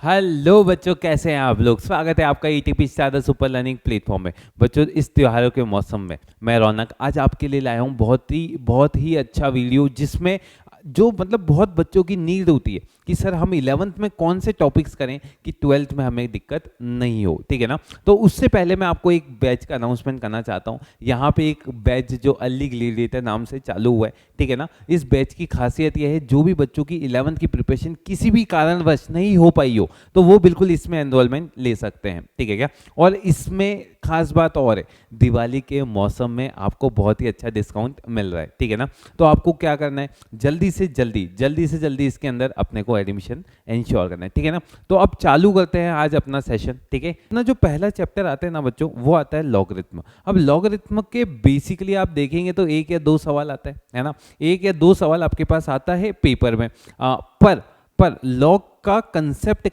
Hello बच्चों, कैसे हैं आप लोग। स्वागत है आपका ETP star super learning platform में। बच्चों, इस त्योहारों के मौसम में मैं रौनक आज आपके लिए लाया हूँ बहुत ही अच्छा वीडियो, जिसमें जो मतलब बहुत बच्चों की नीड होती है कि सर हम 11th में कौन से टॉपिक्स करें कि 12th में हमें दिक्कत नहीं हो, ठीक है ना। तो उससे पहले मैं आपको एक बैच का अनाउंसमेंट करना चाहता हूँ। यहाँ पे एक बैच जो अर्ली ग्लेडिएटर नाम से चालू हुआ है, ठीक है ना। इस बैच की खासियत यह है, जो भी बच्चों की 11th की प्रिपरेशन किसी भी कारणवश नहीं हो पाई हो, तो वो बिल्कुल इसमें एनरोलमेंट ले सकते हैं, ठीक है क्या। और इसमें खास बात और है, दिवाली के मौसम में आपको बहुत ही अच्छा डिस्काउंट मिल रहा है, ठीक है ना। तो आपको क्या करना है, जल्दी से जल्दी इसके अंदर अपने को एडमिशन इंश्योर करना है, ठीक है ना। तो अब चालू करते हैं आज अपना सेशन, ठीक है ना। जो पहला चैप्टर आता है ना बच्चों, वो आता है लॉगरिथम। अब लॉगरिथम के बेसिकली आप देखेंगे तो एक या दो सवाल आता है ना। एक या दो सवाल आपके पास आता है पेपर में। पर लॉग का कंसेप्ट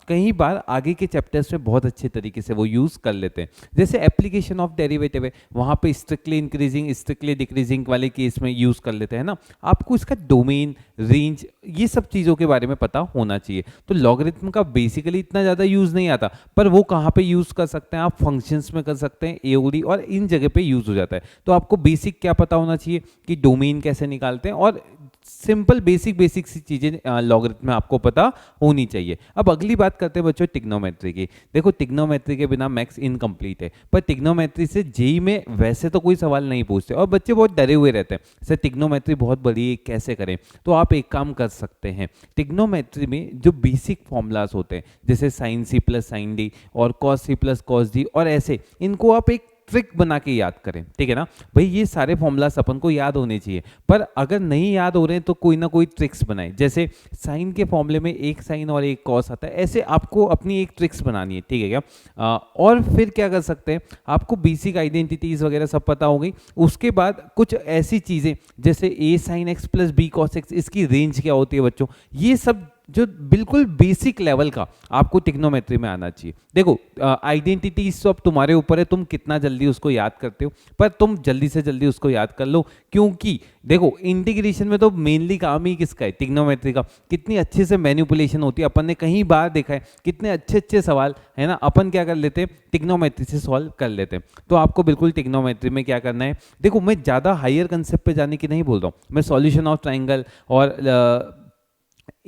कहीं बार आगे के चैप्टर्स में बहुत अच्छे तरीके से वो यूज कर लेते हैं। जैसे एप्लीकेशन ऑफ डेरिवेटिव है, वहां पे स्ट्रिक्टली इंक्रीजिंग स्ट्रिक्टली डिक्रीजिंग वाले केस में यूज कर लेते हैं ना। आपको इसका डोमेन, रेंज, ये सब चीजों के बारे में पता होना चाहिए। तो लॉगरिथम का बेसिकली इतना ज्यादा यूज नहीं आता, पर वो कहाँ पे यूज कर सकते हैं आप, फंक्शंस में कर सकते हैं, एओडी और इन जगह पे यूज हो जाता है। तो आपको बेसिक क्या पता होना चाहिए कि डोमेन कैसे निकालते हैं, और सिंपल बेसिक सी चीजें लॉगरिथम में आपको पता होनी चाहिए। अब अगली बात करते हैं बच्चों टिग्नोमेट्री की। देखो, टिग्नोमेट्री के बिना मैथ्स इनकम्प्लीट है, पर टिग्नोमेट्री से जेई में वैसे तो कोई सवाल नहीं पूछते और बच्चे बहुत डरे हुए रहते हैं, सर टिग्नोमेट्री बहुत बड़ी है, कैसे करें। तो आप एक काम कर सकते हैं, टिग्नोमेट्री में जो बेसिक फॉर्मूलाज होते हैं, जैसे sine C plus sine D और cos C plus cos D, और ऐसे इनको आप एक ट्रिक बना के याद करें, ठीक है ना। भाई ये सारे फॉर्मूलास अपन को याद होने चाहिए, पर अगर नहीं याद हो रहे हैं तो कोई ना कोई ट्रिक्स बनाए। जैसे साइन के फॉर्मूले में एक साइन और एक कॉस आता है, ऐसे आपको अपनी एक ट्रिक्स बनानी है, ठीक है क्या। और फिर क्या कर सकते हैं, आपको बेसिक आइडेंटिटीज वगैरह सब पता हो गई। उसके बाद कुछ ऐसी चीजें जैसे A sine X plus B cos X, इसकी रेंज क्या होती है बच्चों, ये सब जो बिल्कुल बेसिक लेवल का आपको टिग्नोमेट्री में आना चाहिए। देखो, आइडेंटिटी सब तुम्हारे ऊपर है, तुम कितना जल्दी उसको याद करते हो, पर तुम जल्दी से जल्दी उसको याद कर लो। क्योंकि देखो, इंटीग्रेशन में तो मेनली काम ही किसका है, टिग्नोमेट्री का। कितनी अच्छे से मैनिपुलेशन होती है, अपन ने कहीं बार देखा है, कितने अच्छे अच्छे सवाल है ना, अपन क्या कर लेते हैं, टिग्नोमेट्री से सॉल्व कर लेते हैं। तो आपको बिल्कुल टिग्नोमेट्री में क्या करना है, देखो मैं ज़्यादा हायर कंसेप्ट पे जाने की नहीं बोल रहा हूँ, मैं सॉल्यूशन ऑफ ट्राइंगल और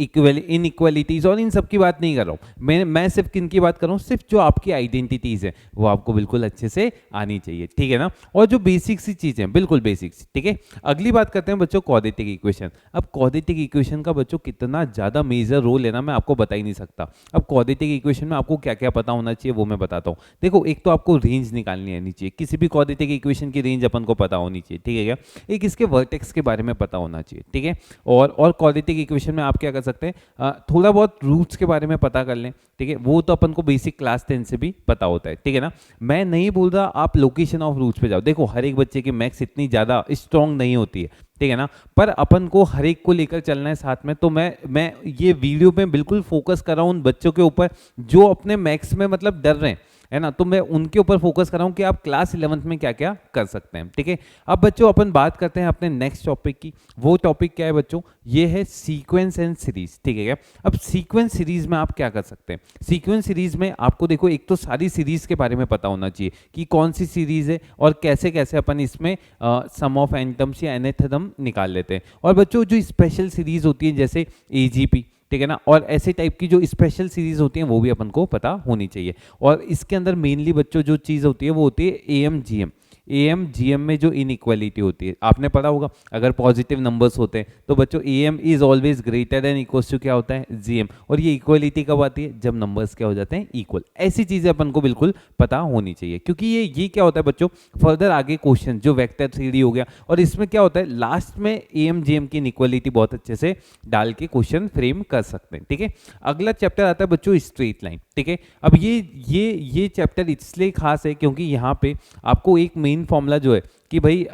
इनइक्वालिटीज और इन सब की बात नहीं कर रहा हूँ। मैं सिर्फ किन की बात कर रहा हूँ, सिर्फ जो आपकी आइडेंटिटीज है वो आपको बिल्कुल अच्छे से आनी चाहिए, ठीक है ना। और जो बेसिक सी चीजें बिल्कुल बेसिक, ठीक है। अगली बात करते हैं बच्चों क्वाड्रेटिक इक्वेशन। अब क्वाड्रेटिक इक्वेशन का बच्चों कितना ज्यादा मेजर रोल है ना, मैं आपको बता ही नहीं सकता। अब क्वाड्रेटिक इक्वेशन में आपको क्या क्या पता होना चाहिए वो मैं बताता हूँ। देखो, एक तो आपको रेंज निकालनी आनी चाहिए, किसी भी क्वाड्रेटिक इक्वेशन की रेंज अपन को पता होनी चाहिए, ठीक है क्या। एक इसके वर्टेक्स के बारे में पता होना चाहिए, ठीक है। और क्वाड्रेटिक इक्वेशन में आप क्या कर सकते हैं, थोड़ा बहुत रूट्स के बारे में पता कर लें, ठीक है। वो तो अपन को बेसिक क्लास 10 से भी पता होता है, ठीक है ना। मैं नहीं बोल रहा आप लोकेशन ऑफ रूट्स पे जाओ। देखो, हर एक बच्चे की मैथ्स इतनी ज़्यादा स्ट्रांग नहीं होती है, ठीक है ना, पर अपन को हर एक को लेकर चलना है साथ में। तो मैं ये वीडियो में बिल्कुल फोकस कर रहा हूँ उन बच्चों के ऊपर जो अपने मैथ्स में मतलब डर रहे हैं, है ना। तो मैं उनके ऊपर फोकस कर रहा हूं कि आप क्लास 11th में क्या क्या कर सकते हैं, ठीक है। अब बच्चों अपन बात करते हैं अपने नेक्स्ट टॉपिक की। वो टॉपिक क्या है बच्चों, ये है सीक्वेंस एंड सीरीज, ठीक है क्या। अब सीक्वेंस सीरीज में आप क्या कर सकते हैं, सीक्वेंस सीरीज में आपको देखो एक तो सारी सीरीज के बारे में पता होना चाहिए कि कौन सी सीरीज है और कैसे कैसे अपन इसमें सम ऑफ n टर्म्स या nth टर्म निकाल लेते हैं। और बच्चों जो स्पेशल सीरीज होती है जैसे एजीपी, ठीक है ना, और ऐसे टाइप की जो स्पेशल सीरीज होती हैं वो भी अपन को पता होनी चाहिए। और इसके अंदर मेनली बच्चों जो चीज़ होती है वो होती है एएम जीएम। एएम जीएम में जो इनइक्वालिटी होती है आपने पढ़ा होगा, अगर पॉजिटिव नंबर्स होते हैं तो बच्चों AM is always greater than equals to क्या होता है, जीएम। और ये इक्वालिटी कब आती है, जब नंबर्स क्या हो जाते हैं, इक्वल। ऐसी चीजें अपन को बिल्कुल पता होनी चाहिए, क्योंकि ये क्या होता है बच्चों, फर्दर आगे क्वेश्चन जो वेक्टर थ्योरी हो गया, और इसमें क्या होता है लास्ट में एएम जीएम की इनइक्वालिटी बहुत अच्छे से डाल के क्वेश्चन फ्रेम कर सकते हैं, ठीक है। अगला चैप्टर आता है बच्चों स्ट्रेट लाइन, ठीक है। अब ये चैप्टर इसलिए खास है क्योंकि यहाँ पे आपको एक मेन फॉर्मूला जो है कि भाई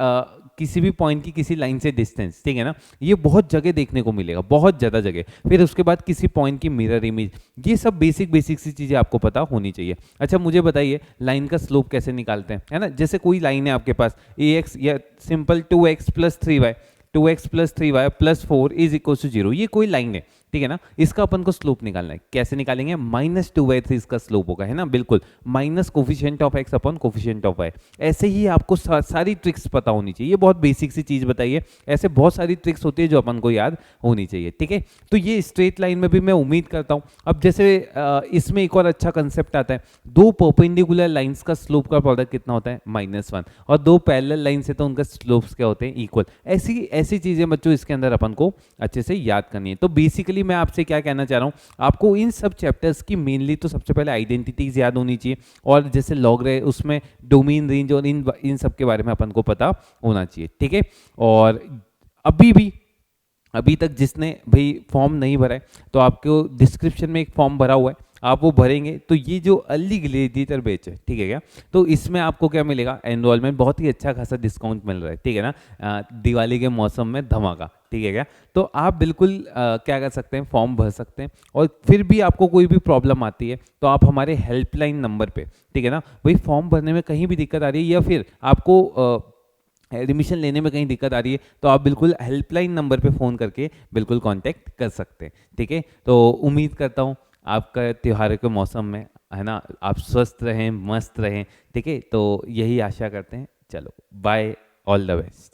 किसी भी पॉइंट की किसी लाइन से डिस्टेंस, ठीक है ना, ये बहुत जगह देखने को मिलेगा, बहुत ज़्यादा जगह। फिर उसके बाद किसी पॉइंट की मिरर इमेज, ये सब बेसिक सी चीज़ें आपको पता होनी चाहिए। अच्छा मुझे बताइए लाइन का स्लोप कैसे निकालते हैं, है ना। जैसे कोई लाइन है आपके पास ax या simple 2x + 3y 2x + 3y + 4 is equal to 0, ये कोई लाइन है, ठीक है ना। इसका अपन को स्लोप निकालना है, कैसे निकालेंगे, -2/3 इसका स्लोप होगा, है ना, बिल्कुल, minus coefficient of x upon coefficient of y। ऐसे ही आपको सारी ट्रिक्स पता होनी चाहिए, ये बहुत बेसिक सी चीज़ बताइए, ऐसे बहुत सारी ट्रिक्स होती है जो अपन को याद होनी चाहिए, ठीक है। तो ये स्ट्रेट लाइन में भी मैं उम्मीद करता हूँ। अब जैसे इसमें एक और अच्छा कंसेप्ट आता है, दो परपेंडिकुलर लाइंस का स्लोप का प्रोडक्ट कितना होता है, -1, और दो पैरेलल लाइन से तो उनका स्लोप्स क्या होते हैं, इक्वल। ऐसी ऐसी चीज़ें बच्चों इसके अंदर अपन को अच्छे से याद करनी है। तो बेसिकली मैं आपसे क्या कहना चाह रहा हूँ, आपको इन सब चैप्टर्स की मेनली तो सबसे पहले आइडेंटिटीज याद होनी चाहिए, और जैसे लॉग रे उसमें डोमेन रेंज और इन सब के बारे में अपन को पता होना चाहिए, ठीक है। और अभी तक जिसने भाई फॉर्म नहीं भरा है, तो आपको डिस्क्रिप्शन में एक फॉर्म भरा हुआ है, आप वो भरेंगे तो ये जो अर्ली ग्लेडिएटर बैच है, ठीक है क्या, तो इसमें आपको क्या मिलेगा, एनरोलमेंट, बहुत ही अच्छा खासा डिस्काउंट मिल रहा है, ठीक है ना, दिवाली के मौसम में धमाका, ठीक है क्या। तो आप बिल्कुल क्या कर सकते हैं, फॉर्म भर सकते हैं, और फिर भी आपको कोई भी प्रॉब्लम आती है तो आप हमारे हेल्पलाइन नंबर पे, ठीक है ना, वही फॉर्म भरने में कहीं भी दिक्कत आ रही है या फिर आपको एडमिशन लेने में कहीं दिक्कत आ रही है, तो आप बिल्कुल हेल्पलाइन नंबर पे फ़ोन करके बिल्कुल कांटेक्ट कर सकते हैं, ठीक है। तो उम्मीद करता हूँ आपका त्योहार के मौसम में, है ना, आप स्वस्थ रहें, मस्त रहें, ठीक है, तो यही आशा करते हैं। चलो बाय, ऑल द बेस्ट।